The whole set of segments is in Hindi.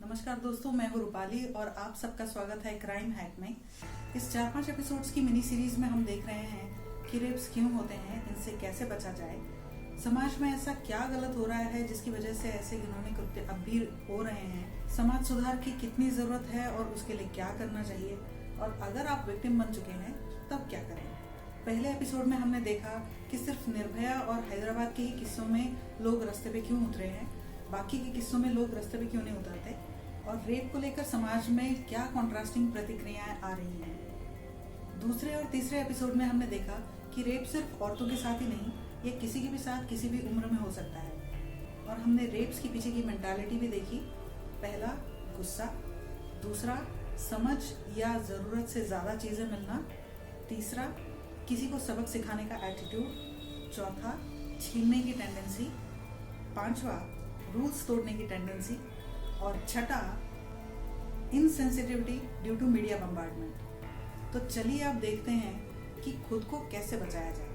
नमस्कार दोस्तों, मैं हूँ रूपाली और आप सबका स्वागत है क्राइम हैक में। इस 4-5 एपिसोड्स की मिनी सीरीज में हम देख रहे हैं कि रेप्स क्यों होते हैं, इनसे कैसे बचा जाए, समाज में ऐसा क्या गलत हो रहा है जिसकी वजह से ऐसे घिनौने कृत्य अब भी हो रहे हैं, समाज सुधार की कितनी ज़रूरत है और उसके लिए क्या करना चाहिए, और अगर आप विक्टिम बन चुके हैं तब क्या करें। पहले एपिसोड में हमने देखा कि सिर्फ निर्भया और हैदराबाद के ही किस्सों में लोग रास्ते पे क्यों उतरे हैं, बाकी के किस्सों में लोग रास्ते पे क्यों नहीं उतरते, और रेप को लेकर समाज में क्या कॉन्ट्रास्टिंग प्रतिक्रियाएं आ रही हैं। दूसरे और तीसरे एपिसोड में हमने देखा कि रेप सिर्फ औरतों के साथ ही नहीं, ये किसी के भी साथ किसी भी उम्र में हो सकता है। और हमने रेप्स की पीछे की मेंटालिटी भी देखी। पहला, गुस्सा। दूसरा, समझ या ज़रूरत से ज़्यादा चीज़ें मिलना। तीसरा, किसी को सबक सिखाने का एटीट्यूड। चौथा, छीनने की टेंडेंसी। पांचवा, रूल्स तोड़ने की टेंडेंसी। और छठा, insensitivity due to media bombardment. तो चलिए अब देखते हैं कि खुद को कैसे बचाया जाए।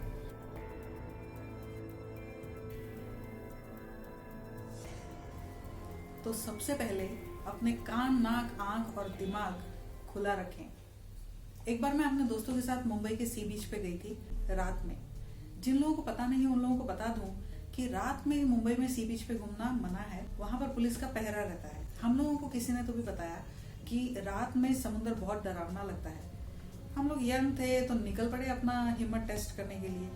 तो सबसे पहले अपने कान, नाक, आंख और दिमाग खुला रखें। एक बार मैं अपने दोस्तों के साथ मुंबई के सी बीच पे गई थी रात में। जिन लोगों को पता नहीं उन लोगों को बता दूं कि रात में मुंबई में सी बीच पे घूमना मना है, वहां पर पुलिस का पहरा रहता है। हम लोगों को किसी ने तो भी बताया कि रात में समुद्र बहुत डरावना लगता है। हम लोग यंग थे तो निकल पड़े अपना हिम्मत टेस्ट करने के लिए।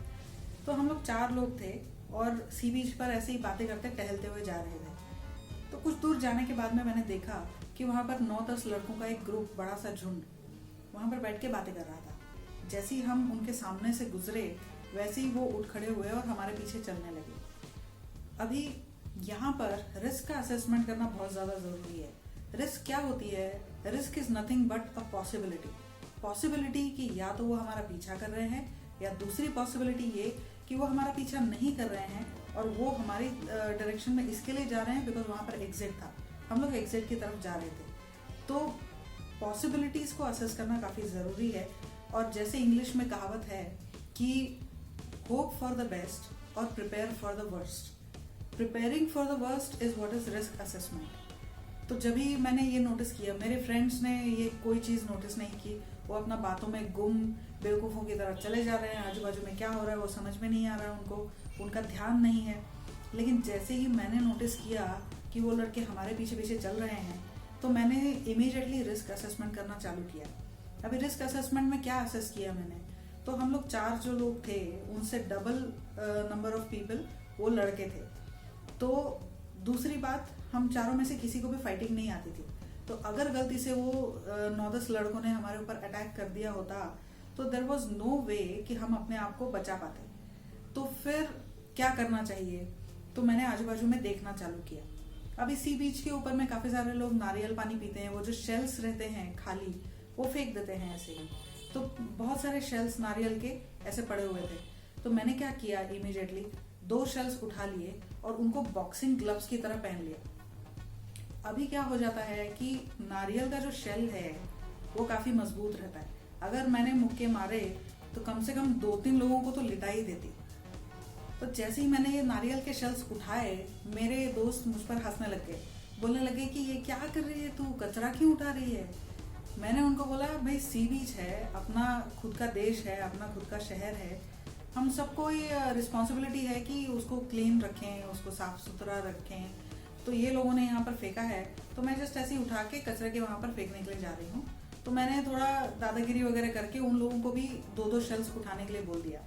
तो हम लोग 4 लोग थे और सी बीच पर ऐसे ही बातें करते टहलते हुए जा रहे थे। तो कुछ दूर जाने के बाद में मैंने देखा कि वहां पर 9-10 लड़कों का एक ग्रुप, बड़ा सा झुंड, वहां पर बैठ के बातें कर रहा था। जैसे ही हम उनके सामने से गुजरे वैसे ही वो उठ खड़े हुए और हमारे पीछे चलने लगे। अभी यहाँ पर रिस्क का असेसमेंट करना बहुत ज़्यादा ज़रूरी है। रिस्क क्या होती है? Risk is nothing but a possibility कि या तो वो हमारा पीछा कर रहे हैं, या दूसरी पॉसिबिलिटी ये कि वो हमारा पीछा नहीं कर रहे हैं और वो हमारी डायरेक्शन में इसके लिए जा रहे हैं बिकॉज वहाँ पर एग्जिट था, हम लोग एग्जिट की तरफ जा रहे थे। तो पॉसिबिलिटीज़ को असेस करना काफ़ी ज़रूरी है। और जैसे इंग्लिश में कहावत है कि होप फॉर द बेस्ट और prepare for the worst. Preparing for the worst is what is risk assessment. तो जब भी मैंने ये नोटिस किया, मेरे फ्रेंड्स ने ये कोई चीज़ नोटिस नहीं की, वो अपना बातों में गुम बेवकूफ़ों की तरह चले जा रहे हैं, आजू बाजू में क्या हो रहा है वो समझ में नहीं आ रहा है उनको, उनका ध्यान नहीं है। लेकिन जैसे ही मैंने नोटिस किया कि वो लड़के हमारे पीछे पीछे चल रहे हैं, तो मैंने इमीडिएटली रिस्क असेसमेंट करना चालू किया। अभी रिस्क असेसमेंट में क्या असेस किया मैंने, तो हम लोग 4 जो लोग थे उनसे डबल नंबर ऑफ पीपल वो लड़के थे। तो दूसरी बात, हम चारों में से किसी को भी फाइटिंग नहीं आती थी। तो अगर गलती से वो 9-10 लड़कों ने हमारे ऊपर अटैक कर दिया होता तो देयर वाज नो वे कि हम अपने आप को बचा पाते। तो फिर क्या करना चाहिए? तो मैंने आजू बाजू में देखना चालू किया। अभी सी बीच के ऊपर में काफ़ी सारे लोग नारियल पानी पीते हैं, वो जो शेल्स रहते हैं खाली वो फेंक देते हैं ऐसे ही। तो बहुत सारे शेल्स नारियल के ऐसे पड़े हुए थे। तो मैंने क्या किया, इमीडिएटली 2 शेल्स उठा लिए और उनको बॉक्सिंग ग्लव्स की तरह पहन लिया। अभी क्या हो जाता है कि नारियल का जो शेल है वो काफ़ी मजबूत रहता है। अगर मैंने मुक्के मारे तो कम से कम 2-3 लोगों को तो लिटा ही देती। तो जैसे ही मैंने ये नारियल के शेल्स उठाए, मेरे दोस्त मुझ पर हंसने लग गए, बोलने लगे कि ये क्या कर रही है तू, कचरा क्यों उठा रही है। मैंने उनको बोला, भाई सी बीच है, अपना खुद का देश है, अपना खुद का शहर है, हम सबको ये रिस्पॉन्सिबिलिटी है कि उसको क्लीन रखें, उसको साफ सुथरा रखें। तो ये लोगों ने यहाँ पर फेंका है तो मैं जस्ट ऐसे ही उठा के कचरे के वहाँ पर फेंकने के लिए जा रही हूँ। तो मैंने थोड़ा दादागिरी वगैरह करके उन लोगों को भी 2-2 शेल्स उठाने के लिए बोल दिया।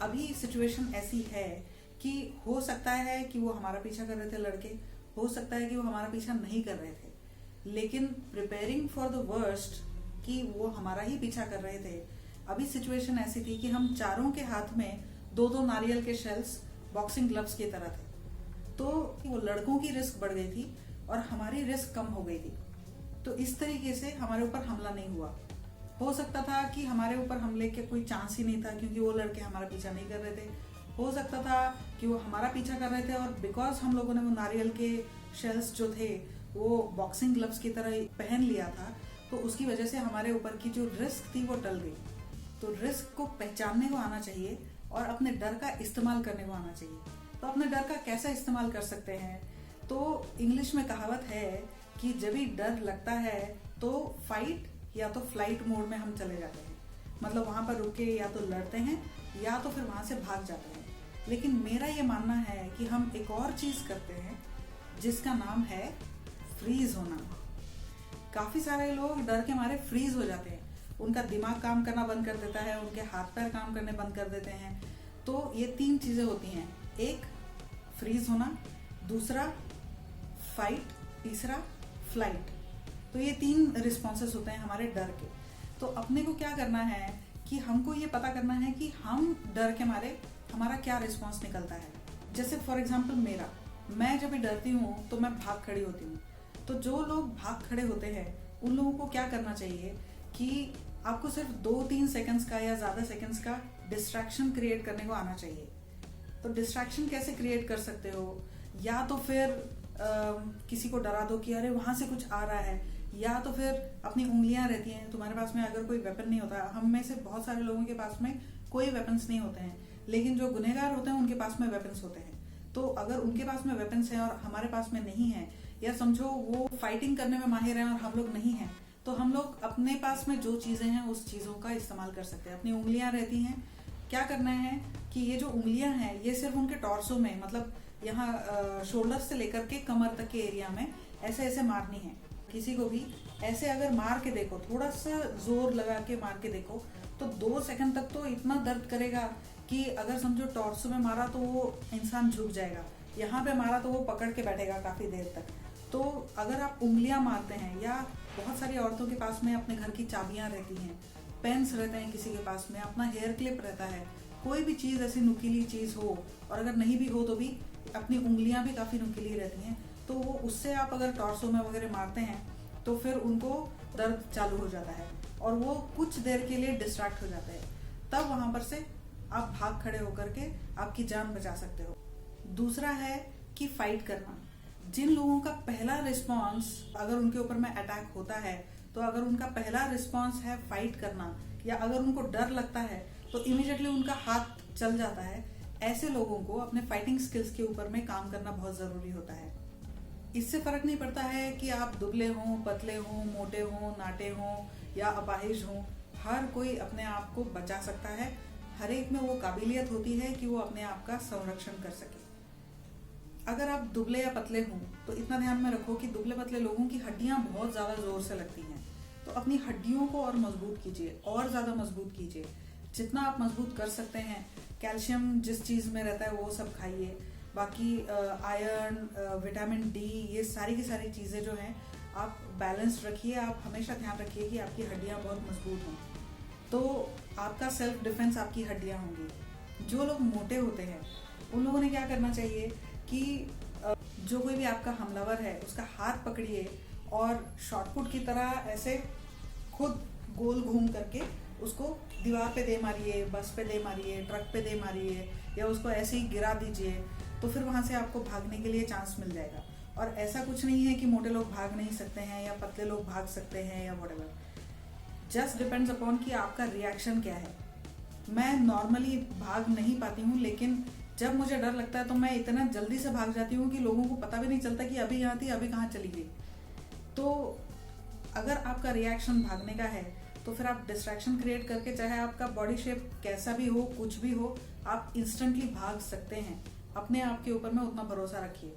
अभी सिचुएशन ऐसी है कि हो सकता है कि वो हमारा पीछा कर रहे थे लड़के, हो सकता है कि वो हमारा पीछा नहीं कर रहे थे, लेकिन प्रिपेयरिंग फॉर द वर्स्ट कि वो हमारा ही पीछा कर रहे थे। अभी सिचुएशन ऐसी थी कि हम चारों के हाथ में 2-2 नारियल के शेल्स बॉक्सिंग ग्लव्स की तरह थे। तो वो लड़कों की रिस्क बढ़ गई थी और हमारी रिस्क कम हो गई थी। तो इस तरीके से हमारे ऊपर हमला नहीं हुआ। हो सकता था कि हमारे ऊपर हमले के कोई चांस ही नहीं था क्योंकि वो लड़के हमारा पीछा नहीं कर रहे थे। हो सकता था कि वो हमारा पीछा कर रहे थे और बिकॉज हम लोगों ने वो नारियल के शेल्स जो थे वो बॉक्सिंग ग्लव्स की तरह पहन लिया था, तो उसकी वजह से हमारे ऊपर की जो रिस्क थी वो टल गई। तो रिस्क को पहचानने को आना चाहिए और अपने डर का इस्तेमाल करने को आना चाहिए। तो अपने डर का कैसे इस्तेमाल कर सकते हैं? तो इंग्लिश में कहावत है कि जब भी डर लगता है तो फाइट या तो फ्लाइट मोड में हम चले जाते हैं, मतलब वहां पर रुक के या तो लड़ते हैं या तो फिर वहां से भाग जाते हैं। लेकिन मेरा ये मानना है कि हम एक और चीज करते हैं जिसका नाम है फ्रीज होना। काफी सारे लोग डर के मारे फ्रीज हो जाते हैं, उनका दिमाग काम करना बंद कर देता है, उनके हाथ पैर काम करने बंद कर देते हैं। तो ये 3 चीजें होती हैं, एक फ्रीज होना, दूसरा फाइट, तीसरा फ्लाइट। तो ये 3 रिस्पॉन्सेस होते हैं हमारे डर के। तो अपने को क्या करना है कि हमको ये पता करना है कि हम डर के मारे हमारा क्या रिस्पॉन्स निकलता है। जैसे फॉर एग्जाम्पल मैं जब भी डरती हूँ तो मैं भाग खड़ी होती हूँ। तो जो लोग भाग खड़े होते हैं उन लोगों को क्या करना चाहिए कि आपको सिर्फ 2-3 सेकंड्स का या ज्यादा सेकंड्स का डिस्ट्रैक्शन क्रिएट करने को आना चाहिए। तो डिस्ट्रैक्शन कैसे क्रिएट कर सकते हो, या तो फिर किसी को डरा दो कि अरे वहां से कुछ आ रहा है, या तो फिर अपनी उंगलियां रहती हैं तुम्हारे पास में, अगर कोई वेपन नहीं होता। हम में से बहुत सारे लोगों के पास में कोई वेपन्स नहीं होते हैं, लेकिन जो गुनहगार होते हैं उनके पास में वेपन्स होते हैं। तो अगर उनके पास में वेपन्स हैं और हमारे पास में नहीं है, या समझो वो फाइटिंग करने में माहिर हैं और हम लोग नहीं हैं, तो हम लोग अपने पास में जो चीजें हैं उस चीजों का इस्तेमाल कर सकते हैं। अपनी उंगलियां रहती हैं, क्या करना है कि ये जो उंगलियां हैं ये सिर्फ उनके टॉर्सो में, मतलब यहाँ शोल्डर से लेकर के कमर तक के एरिया में ऐसे ऐसे मारनी है। किसी को भी ऐसे अगर मार के देखो, थोड़ा सा जोर लगा के मार के देखो, तो 2 सेकंड तक तो इतना दर्द करेगा कि अगर समझो टॉर्सो में मारा तो वो इंसान झुक जाएगा, यहाँ पे मारा तो वो पकड़ के बैठेगा काफी देर तक। तो अगर आप उंगलियां मारते हैं, या बहुत सारी औरतों के पास में अपने घर की चाबियां रहती हैं, पेन्स रहते हैं किसी के पास में, अपना हेयर क्लिप रहता है, कोई भी चीज ऐसी नुकीली चीज हो, और अगर नहीं भी हो तो भी अपनी उंगलियां भी काफी नुकीली रहती हैं, तो वो उससे आप अगर टॉर्सो में वगैरह मारते हैं तो फिर उनको दर्द चालू हो जाता है और वो कुछ देर के लिए डिस्ट्रैक्ट हो जाते हैं। तब वहां पर से आप भाग खड़े होकर के आपकी जान बचा सकते हो। दूसरा है कि फाइट करना। जिन लोगों का पहला रिस्पॉन्स अगर उनके ऊपर में अटैक होता है, तो अगर उनका पहला रिस्पॉन्स है फाइट करना, या अगर उनको डर लगता है तो इमीडिएटली उनका हाथ चल जाता है, ऐसे लोगों को अपने फाइटिंग स्किल्स के ऊपर में काम करना बहुत जरूरी होता है। इससे फर्क नहीं पड़ता है कि आप दुबले हों, पतले हों, मोटे हों, नाटे हों या अपाहिज हों, हर कोई अपने आप को बचा सकता है। हर एक में वो काबिलियत होती है कि वो अपने आप का संरक्षण कर सके। अगर आप दुबले या पतले हों तो इतना ध्यान में रखो कि दुबले पतले लोगों की हड्डियां बहुत ज्यादा जोर से लगती हैं, तो अपनी हड्डियों को और मजबूत कीजिए, और ज्यादा मजबूत कीजिए। जितना आप मजबूत कर सकते हैं, कैल्शियम जिस चीज में रहता है वो सब खाइए। बाकी आयरन, विटामिन डी, ये सारी की सारी चीजें जो हैं आप बैलेंस रखिए। आप हमेशा ध्यान रखिए कि आपकी हड्डियां बहुत मजबूत हों, तो आपका सेल्फ डिफेंस आपकी हड्डियां होंगी। जो लोग मोटे होते हैं उन लोगों ने क्या करना चाहिए कि जो कोई भी आपका हमलावर है उसका हाथ पकड़िए और शॉटपुट की तरह ऐसे खुद गोल घूम करके उसको दीवार पे दे मारिए, बस पे दे मारिए, ट्रक पे दे मारिए, या उसको ऐसे ही गिरा दीजिए, तो फिर वहां से आपको भागने के लिए चांस मिल जाएगा। और ऐसा कुछ नहीं है कि मोटे लोग भाग नहीं सकते हैं या पतले लोग भाग सकते हैं या व्हाटएवर, जस्ट डिपेंड्स अपॉन कि आपका रिएक्शन क्या है। मैं नॉर्मली भाग नहीं पाती हूँ, लेकिन जब मुझे डर लगता है तो मैं इतना जल्दी से भाग जाती हूँ कि लोगों को पता भी नहीं चलता कि अभी यहाँ थी, अभी कहाँ चली गई। तो अगर आपका रिएक्शन भागने का है तो फिर आप डिस्ट्रैक्शन क्रिएट करके, चाहे आपका बॉडी शेप कैसा भी हो, कुछ भी हो, आप इंस्टेंटली भाग सकते हैं। अपने आप के ऊपर में उतना भरोसा रखिए।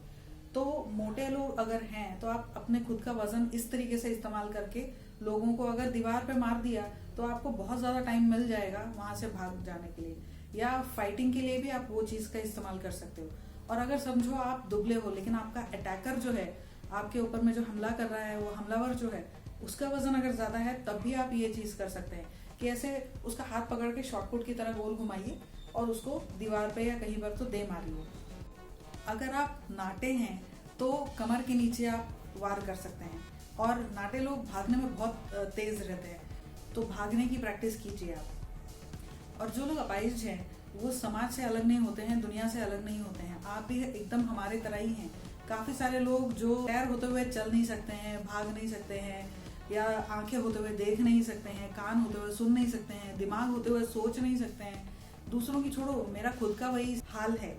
तो मोटे लोग अगर हैं तो आप अपने खुद का वजन इस तरीके से इस्तेमाल करके लोगों को अगर दीवार पे मार दिया तो आपको बहुत ज्यादा टाइम मिल जाएगा वहां से भाग जाने के लिए, या फाइटिंग के लिए भी आप वो चीज का इस्तेमाल कर सकते हो। और अगर समझो आप दुबले हो लेकिन आपका अटैकर जो है, आपके ऊपर में जो हमला कर रहा है, वो हमलावर जो है, उसका वजन अगर ज्यादा है, तब भी आप ये चीज कर सकते हैं कि ऐसे उसका हाथ पकड़ के शॉटपुट की तरह गोल घुमाइए और उसको दीवार पे या कहीं पर तो दे मारिए। अगर आप नाटे हैं तो कमर के नीचे आप वार कर सकते हैं, और नाटे लोग भागने में बहुत तेज रहते हैं, तो भागने की प्रैक्टिस कीजिए आप। और जो लोग अपाहिज हैं वो समाज से अलग नहीं होते हैं, दुनिया से अलग नहीं होते हैं, आप भी एकदम हमारे तरह ही हैं। काफी सारे लोग जो पैर होते हुए चल नहीं सकते हैं, भाग नहीं सकते हैं, या आंखें होते हुए देख नहीं सकते हैं, कान होते हुए सुन नहीं सकते हैं, दिमाग होते हुए सोच नहीं सकते हैं। दूसरों की छोड़ो, मेरा खुद का वही हाल है।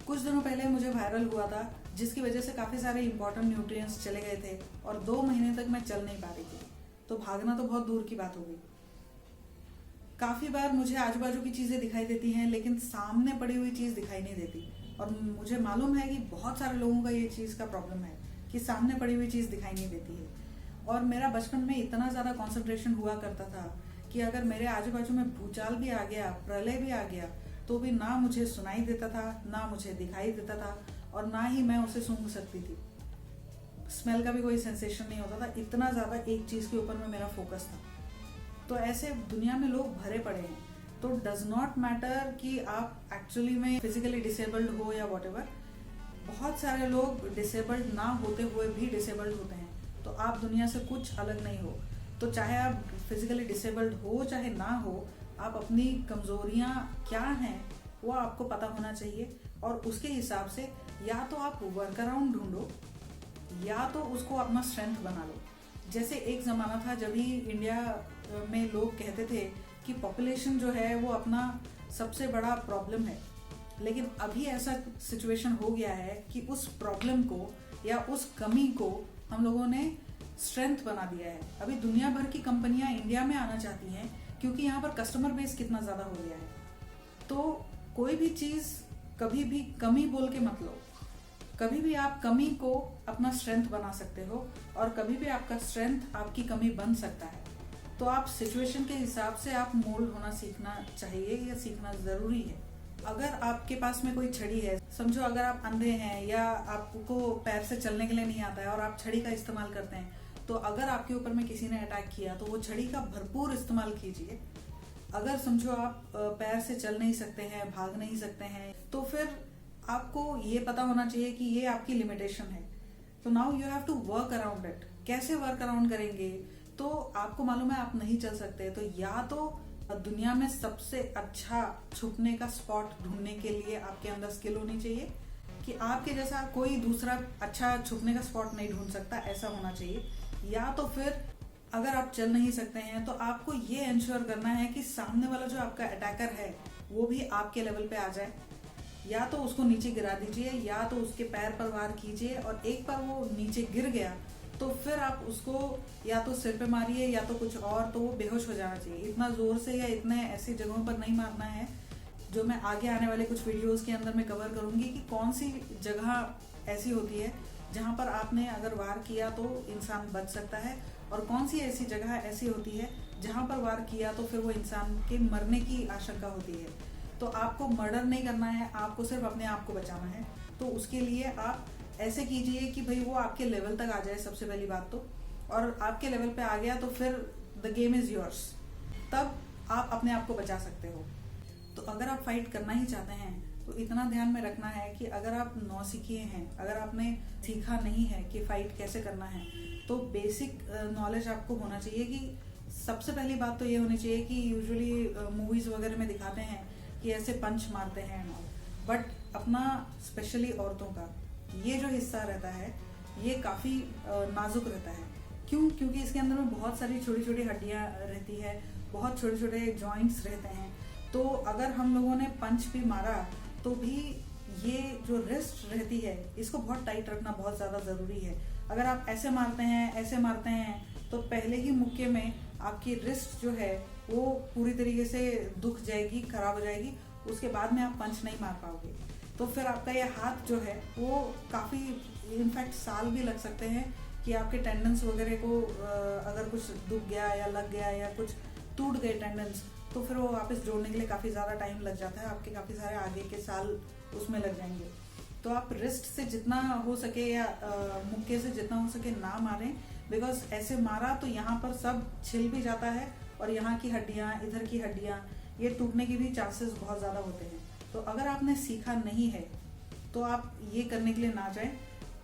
कुछ दिनों पहले मुझे वायरल हुआ था जिसकी वजह से काफ़ी सारे इंपॉर्टेंट न्यूट्रिएंट्स चले गए थे और 2 महीने तक मैं चल नहीं पा रही थी। तो भागना तो बहुत दूर की बात हो गई। काफ़ी बार मुझे आजू बाजू की चीज़ें दिखाई देती हैं, लेकिन सामने पड़ी हुई चीज़ दिखाई नहीं देती। और मुझे मालूम है कि बहुत सारे लोगों का ये चीज़ का प्रॉब्लम है कि सामने पड़ी हुई चीज़ दिखाई नहीं देती है। और मेरा बचपन में इतना ज़्यादा कंसंट्रेशन हुआ करता था कि अगर मेरे आजू बाजू में भूचाल भी आ गया, प्रलय भी आ गया, तो भी ना मुझे सुनाई देता था, ना मुझे दिखाई देता था, और ना ही मैं उसे सूंघ सकती थी। स्मेल का भी कोई सेंसेशन नहीं होता था। इतना ज़्यादा एक चीज़ के ऊपर में मेरा फोकस था। तो ऐसे दुनिया में लोग भरे पड़े हैं। तो डज नॉट मैटर कि आप एक्चुअली में फिजिकली डिसेबल्ड हो या व्हाटएवर। बहुत सारे लोग डिसेबल्ड ना होते हुए भी डिसेबल्ड होते हैं। तो आप दुनिया से कुछ अलग नहीं हो। तो चाहे आप फिजिकली डिसेबल्ड हो चाहे ना हो, आप अपनी कमजोरियां क्या हैं वो आपको पता होना चाहिए, और उसके हिसाब से या तो आप वर्क अराउंड ढूंढो या तो उसको अपना स्ट्रेंथ बना लो। जैसे एक ज़माना था जब ही इंडिया में लोग कहते थे कि पॉपुलेशन जो है वो अपना सबसे बड़ा प्रॉब्लम है, लेकिन अभी ऐसा सिचुएशन हो गया है कि उस प्रॉब्लम को या उस कमी को हम लोगों ने स्ट्रेंथ बना दिया है। अभी दुनिया भर की कंपनियां इंडिया में आना चाहती हैं क्योंकि यहाँ पर कस्टमर बेस कितना ज़्यादा हो गया है। तो कोई भी चीज़ कभी भी कमी बोल के मत लो। कभी भी आप कमी को अपना स्ट्रेंथ बना सकते हो, और कभी भी आपका स्ट्रेंथ आपकी कमी बन सकता है। तो आप सिचुएशन के हिसाब से आप मोल्ड होना सीखना चाहिए या सीखना ज़रूरी है। अगर आपके पास में कोई छड़ी है, समझो अगर आप अंधे हैं या आपको पैर से चलने के लिए नहीं आता है और आप छड़ी का इस्तेमाल करते हैं, तो अगर आपके ऊपर में किसी ने अटैक किया तो वो छड़ी का भरपूर इस्तेमाल कीजिए। अगर समझो आप पैर से चल नहीं सकते हैं, भाग नहीं सकते हैं, तो फिर आपको ये पता होना चाहिए कि ये आपकी लिमिटेशन है। तो now you have to work around it. कैसे वर्क अराउंड करेंगे? तो आपको मालूम है आप नहीं चल सकते, तो या तो दुनिया में सबसे अच्छा छुपने का स्पॉट ढूंढने के लिए आपके अंदर स्किल होनी चाहिए कि आपके जैसा कोई दूसरा अच्छा छुपने का स्पॉट नहीं ढूंढ सकता, ऐसा होना चाहिए। या तो फिर अगर आप चल नहीं सकते हैं तो आपको ये इंश्योर करना है कि सामने वाला जो आपका अटैकर है वो भी आपके लेवल पे आ जाए। या तो उसको नीचे गिरा दीजिए या तो उसके पैर पर वार कीजिए, और एक बार वो नीचे गिर गया तो फिर आप उसको या तो सिर पे मारिए या तो कुछ और, तो वो बेहोश हो जाना चाहिए। इतना जोर से या इतने ऐसी जगहों पर नहीं मारना है, जो मैं आगे आने वाले कुछ वीडियोस के अंदर मैं कवर करूंगी कि कौन सी जगह ऐसी होती है जहां पर आपने अगर वार किया तो इंसान बच सकता है, और कौन सी ऐसी जगह ऐसी होती है जहां पर वार किया तो फिर वो इंसान के मरने की आशंका होती है। तो आपको मर्डर नहीं करना है, आपको सिर्फ अपने आप को बचाना है। तो उसके लिए आप ऐसे कीजिए कि भाई वो आपके लेवल तक आ जाए सबसे पहली बात तो, और आपके लेवल पे आ गया तो फिर द गेम इज योर्स, तब आप अपने आप को बचा सकते हो। तो अगर आप फाइट करना ही चाहते हैं तो इतना ध्यान में रखना है कि अगर आप नौसिखिए हैं, अगर आपने सीखा नहीं है कि फाइट कैसे करना है, तो बेसिक नॉलेज आपको होना चाहिए। कि सबसे पहली बात तो ये होनी चाहिए कि यूजुअली मूवीज वगैरह में दिखाते हैं कि ऐसे पंच मारते हैं, बट अपना स्पेशली औरतों का ये जो हिस्सा रहता है ये काफ़ी नाजुक रहता है। क्यों? क्योंकि इसके अंदर में बहुत सारी छोटी छोटी हड्डियाँ रहती है, बहुत छोटे छोटे जॉइंट्स रहते हैं। तो अगर हम लोगों ने पंच भी मारा तो भी ये जो रिस्ट रहती है इसको बहुत टाइट रखना बहुत ज़्यादा ज़रूरी है। अगर आप ऐसे मारते हैं ऐसे मारते हैं तो पहले ही मुक्के में आपकी रिस्ट जो है वो पूरी तरीके से दुख जाएगी, खराब हो जाएगी, उसके बाद में आप पंच नहीं मार पाओगे। तो फिर आपका ये हाथ जो है वो काफ़ी इनफैक्ट साल भी लग सकते हैं कि आपके टेंडन्स वगैरह को अगर कुछ दुख गया या लग गया या कुछ टूट गए टेंडन्स, तो फिर वो वापस जोड़ने के लिए काफ़ी ज़्यादा टाइम लग जाता है, आपके काफ़ी सारे आगे के साल उसमें लग जाएंगे। तो आप रिस्ट से जितना हो सके या मुक्के से जितना हो सके ना मारें, बिकॉज ऐसे मारा तो यहाँ पर सब छिल भी जाता है और यहाँ की हड्डियाँ, इधर की हड्डियाँ, ये टूटने के भी चांसेस बहुत ज़्यादा होते हैं। तो अगर आपने सीखा नहीं है तो आप ये करने के लिए ना जाएं।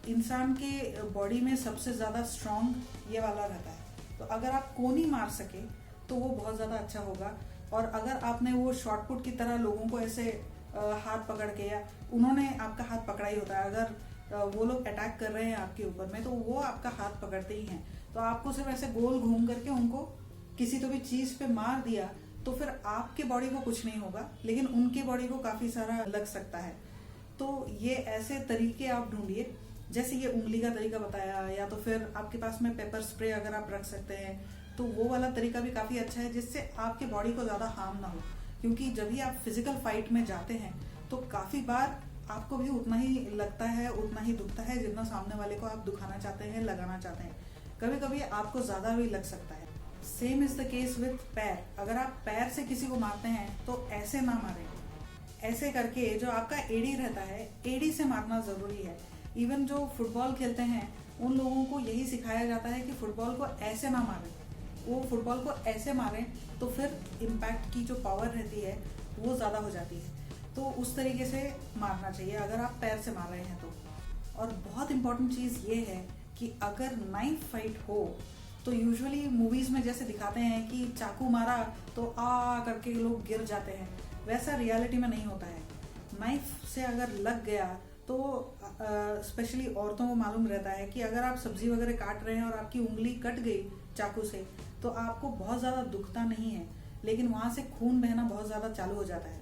इंसान के बॉडी में सबसे ज़्यादा स्ट्रॉन्ग ये वाला रहता है, तो अगर आप कोनी मार सके तो वो बहुत ज़्यादा अच्छा होगा। और अगर आपने वो शॉर्टपुट की तरह लोगों को ऐसे हाथ पकड़ के, या उन्होंने आपका हाथ पकड़ा ही होता है, अगर वो लोग अटैक कर रहे हैं आपके ऊपर में तो वो आपका हाथ पकड़ते ही हैं, तो आपको सिर्फ ऐसे गोल घूम करके उनको किसी तो भी चीज़ पे मार दिया तो फिर आपके बॉडी को कुछ नहीं होगा, लेकिन उनके बॉडी को काफ़ी सारा लग सकता है। तो ये ऐसे तरीके आप ढूंढिए, जैसे ये उंगली का तरीका बताया, या तो फिर आपके पास में पेपर स्प्रे अगर आप रख सकते हैं तो वो वाला तरीका भी काफ़ी अच्छा है, जिससे आपके बॉडी को ज़्यादा हार्म ना हो। क्योंकि जब भी आप फिजिकल फाइट में जाते हैं तो काफ़ी बार आपको भी उतना ही लगता है, उतना ही दुखता है जितना सामने वाले को आप दुखाना चाहते हैं, लगाना चाहते हैं। कभी कभी आपको ज़्यादा भी लग सकता है। Same is the case with पैर। अगर आप पैर से किसी को मारते हैं तो ऐसे ना मारें, ऐसे करके जो आपका एड़ी रहता है, एड़ी से मारना ज़रूरी है। इवन जो फुटबॉल खेलते हैं उन लोगों को यही सिखाया जाता है कि फुटबॉल को ऐसे ना मारें, वो फुटबॉल को ऐसे मारें तो फिर इम्पैक्ट की जो पावर रहती है वो ज़्यादा हो जाती है। तो उस तरीके से मारना चाहिए अगर आप पैर से मार रहे हैं तो। और बहुत इम्पॉर्टेंट चीज़ ये है कि अगर नाइफ फाइट हो तो यूजुअली मूवीज़ में जैसे दिखाते हैं कि चाकू मारा तो आ करके लोग गिर जाते हैं, वैसा रियलिटी में नहीं होता है। नाइफ से अगर लग गया तो स्पेशली औरतों को मालूम रहता है कि अगर आप सब्जी वगैरह काट रहे हैं और आपकी उंगली कट गई चाकू से तो आपको बहुत ज़्यादा दुखता नहीं है, लेकिन वहाँ से खून बहना बहुत ज़्यादा चालू हो जाता है।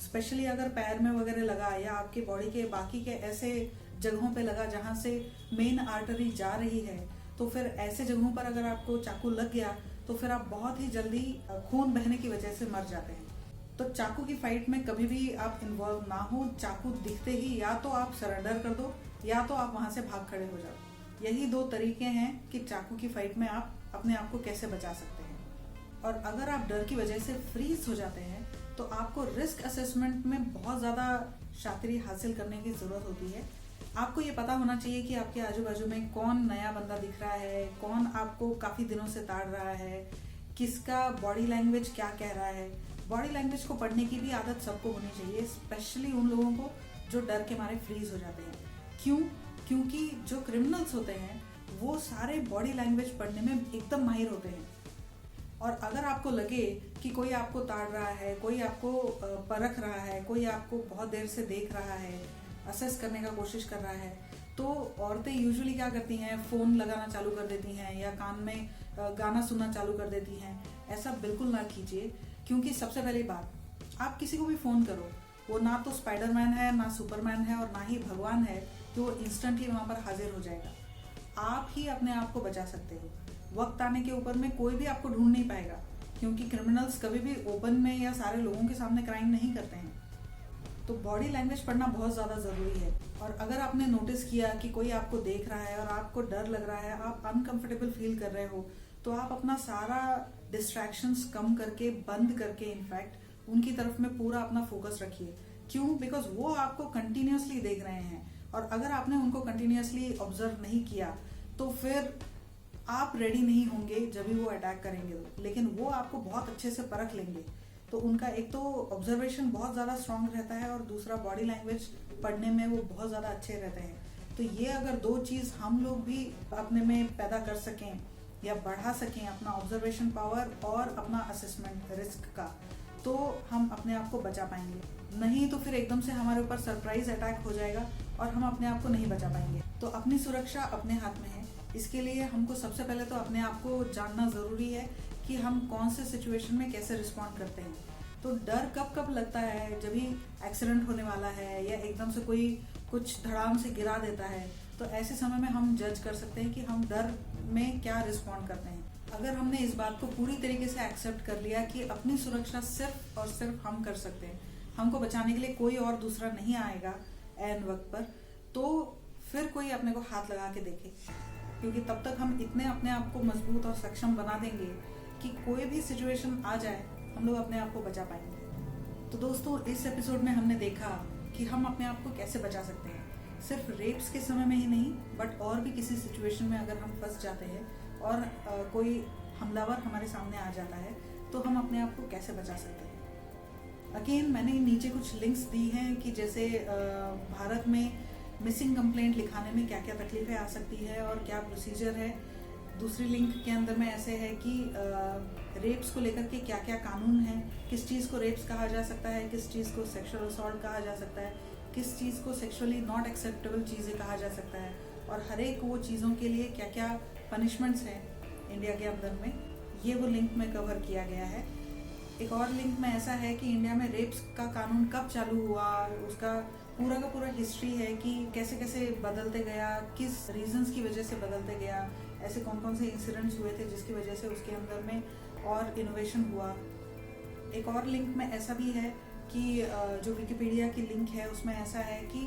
स्पेशली अगर पैर में वगैरह लगा या आपके बॉडी के बाकी के ऐसे जगहों पे लगा जहाँ से मेन आर्टरी जा रही है, तो फिर ऐसे जगहों पर अगर आपको चाकू लग गया तो फिर आप बहुत ही जल्दी खून बहने की वजह से मर जाते हैं। तो चाकू की फाइट में कभी भी आप इन्वॉल्व ना हो। चाकू दिखते ही या तो आप सरेंडर कर दो या तो आप वहाँ से भाग खड़े हो जाओ। यही दो तरीके हैं कि चाकू की फाइट में आप अपने आप को कैसे बचा सकते हैं। और अगर आप डर की वजह से फ्रीज हो जाते हैं तो आपको रिस्क असेसमेंट में बहुत ज़्यादा शातिरी हासिल करने की ज़रूरत होती है। आपको ये पता होना चाहिए कि आपके आजू बाजू में कौन नया बंदा दिख रहा है, कौन आपको काफ़ी दिनों से ताड़ रहा है, किसका बॉडी लैंग्वेज क्या कह रहा है। बॉडी लैंग्वेज को पढ़ने की भी आदत सबको होनी चाहिए, स्पेशली उन लोगों को जो डर के मारे फ्रीज हो जाते हैं। क्यों? क्योंकि जो क्रिमिनल्स होते हैं वो सारे बॉडी लैंग्वेज पढ़ने में एकदम माहिर होते हैं। और अगर आपको लगे कि कोई आपको ताड़ रहा है, कोई आपको परख रहा है, कोई आपको बहुत देर से देख रहा है, असेस करने का कोशिश कर रहा है, तो औरतें यूजुअली क्या करती हैं, फ़ोन लगाना चालू कर देती हैं या कान में गाना सुनना चालू कर देती हैं। ऐसा बिल्कुल ना कीजिए, क्योंकि सबसे पहली बात, आप किसी को भी फ़ोन करो, वो ना तो स्पाइडरमैन है, ना सुपरमैन है और ना ही भगवान है कि वो इंस्टेंटली वहाँ पर हाजिर हो जाएगा। आप ही अपने आप को बचा सकते हो। वक्त आने के ऊपर में कोई भी आपको ढूंढ नहीं पाएगा, क्योंकि क्रिमिनल्स कभी भी ओपन में या सारे लोगों के सामने क्राइम नहीं करते हैं। तो बॉडी लैंग्वेज पढ़ना बहुत ज़्यादा ज़रूरी है। और अगर आपने नोटिस किया कि कोई आपको देख रहा है और आपको डर लग रहा है, आप अनकंफर्टेबल फील कर रहे हो, तो आप अपना सारा डिस्ट्रैक्शंस कम करके, बंद करके, इनफैक्ट उनकी तरफ में पूरा अपना फोकस रखिए। क्यों? बिकॉज वो आपको कंटिन्यूसली देख रहे हैं, और अगर आपने उनको कंटिन्यूसली ऑब्जर्व नहीं किया तो फिर आप रेडी नहीं होंगे जब भी वो अटैक करेंगे। लेकिन वो आपको बहुत अच्छे से परख लेंगे। तो उनका एक तो ऑब्जर्वेशन बहुत ज़्यादा स्ट्रांग रहता है और दूसरा बॉडी लैंग्वेज पढ़ने में वो बहुत ज़्यादा अच्छे रहते हैं। तो ये अगर दो चीज़ हम लोग भी अपने में पैदा कर सकें या बढ़ा सकें, अपना ऑब्जर्वेशन पावर और अपना असेसमेंट रिस्क का, तो हम अपने आप को बचा पाएंगे। नहीं तो फिर एकदम से हमारे ऊपर सरप्राइज अटैक हो जाएगा और हम अपने आप को नहीं बचा पाएंगे। तो अपनी सुरक्षा अपने हाथ में है। इसके लिए हमको सबसे पहले तो अपने आप को जानना ज़रूरी है कि हम कौन से सिचुएशन में कैसे रिस्पॉन्ड करते हैं। तो डर कब कब लगता है? जब भी एक्सीडेंट होने वाला है या एकदम से कोई कुछ धड़ाम से गिरा देता है, तो ऐसे समय में हम जज कर सकते हैं कि हम डर में क्या रिस्पॉन्ड करते हैं। अगर हमने इस बात को पूरी तरीके से एक्सेप्ट कर लिया कि अपनी सुरक्षा सिर्फ और सिर्फ हम कर सकते हैं, हमको बचाने के लिए कोई और दूसरा नहीं आएगा ऐन वक्त पर, तो फिर कोई अपने को हाथ लगा के देखे। क्योंकि तब तक हम इतने अपने आप को मजबूत और सक्षम बना देंगे कि कोई भी सिचुएशन आ जाए हम लोग अपने आप को बचा पाएंगे। तो दोस्तों, इस एपिसोड में हमने देखा कि हम अपने आप को कैसे बचा सकते हैं। सिर्फ रेप्स के समय में ही नहीं, बट और भी किसी सिचुएशन में अगर हम फंस जाते हैं और कोई हमलावर हमारे सामने आ जाता है, तो हम अपने आप को कैसे बचा सकते हैं। अगेन मैंने नीचे कुछ लिंक्स दी हैं कि जैसे भारत में मिसिंग कंप्लेंट लिखाने में क्या क्या तकलीफें आ सकती है और क्या प्रोसीजर है। दूसरी लिंक के अंदर में ऐसे है कि रेप्स को लेकर के क्या क्या कानून है, किस चीज़ को रेप्स कहा जा सकता है, किस चीज़ को सेक्सुअल असॉल्ट कहा जा सकता है, किस चीज़ को सेक्सुअली नॉट एक्सेप्टेबल चीज़ें कहा जा सकता है, और हर एक वो चीज़ों के लिए क्या क्या पनिशमेंट्स हैं इंडिया के अंदर में, ये वो लिंक में कवर किया गया है। एक और लिंक में ऐसा है कि इंडिया में रेप्स का कानून कब चालू हुआ, उसका पूरा का पूरा हिस्ट्री है कि कैसे कैसे बदलते गया, किस रीजंस की वजह से बदलते गया, ऐसे कौन कौन से इंसिडेंट्स हुए थे जिसकी वजह से उसके अंदर में और इनोवेशन हुआ। एक और लिंक में ऐसा भी है कि जो विकिपीडिया की लिंक है उसमें ऐसा है कि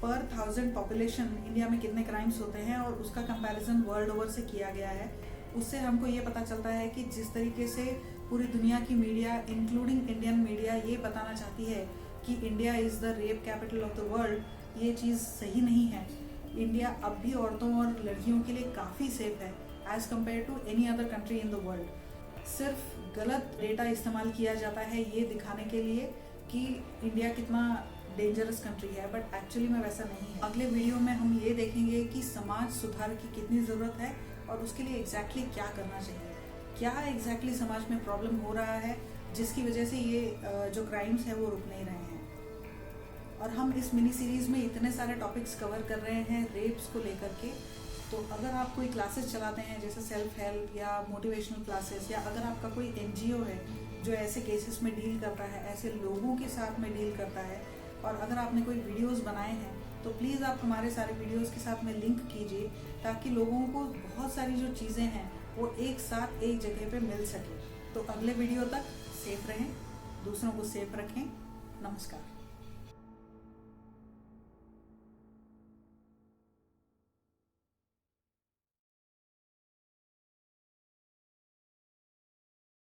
पर 1000 पॉपुलेशन इंडिया में कितने क्राइम्स होते हैं और उसका कंपैरिजन वर्ल्ड ओवर से किया गया है। उससे हमको ये पता चलता है कि जिस तरीके से पूरी दुनिया की मीडिया इंक्लूडिंग इंडियन मीडिया ये बताना चाहती है कि India is the rape capital of the world, ये चीज़ सही नहीं है। इंडिया अब भी औरतों और लड़कियों के लिए काफ़ी सेफ है as compare to any other country in the world. सिर्फ गलत डेटा इस्तेमाल किया जाता है ये दिखाने के लिए कि इंडिया कितना डेंजरस कंट्री है, बट एक्चुअली में वैसा नहीं है। अगले वीडियो में हम ये देखेंगे कि समाज सुधार की कितनी ज़रूरत है और उसके लिए एग्जैक्टली क्या करना चाहिए, क्या एग्जैक्टली समाज में प्रॉब्लम हो रहा है जिसकी वजह से ये जो क्राइम्स है वो रुक नहीं रहे हैं। और हम इस मिनी सीरीज़ में इतने सारे टॉपिक्स कवर कर रहे हैं रेप्स को लेकर के, तो अगर आप कोई क्लासेस चलाते हैं जैसे सेल्फ हेल्प या मोटिवेशनल क्लासेस, या अगर आपका कोई NGO है जो ऐसे केसेस में डील करता है, ऐसे लोगों के साथ में डील करता है, और अगर आपने कोई वीडियोस बनाए हैं तो प्लीज़ आप हमारे सारे वीडियोस के साथ में लिंक कीजिए ताकि लोगों को बहुत सारी जो चीज़ें हैं वो एक साथ एक जगह पे मिल सके। तो अगले वीडियो तक सेफ रहें, दूसरों को सेफ रखें। नमस्कार।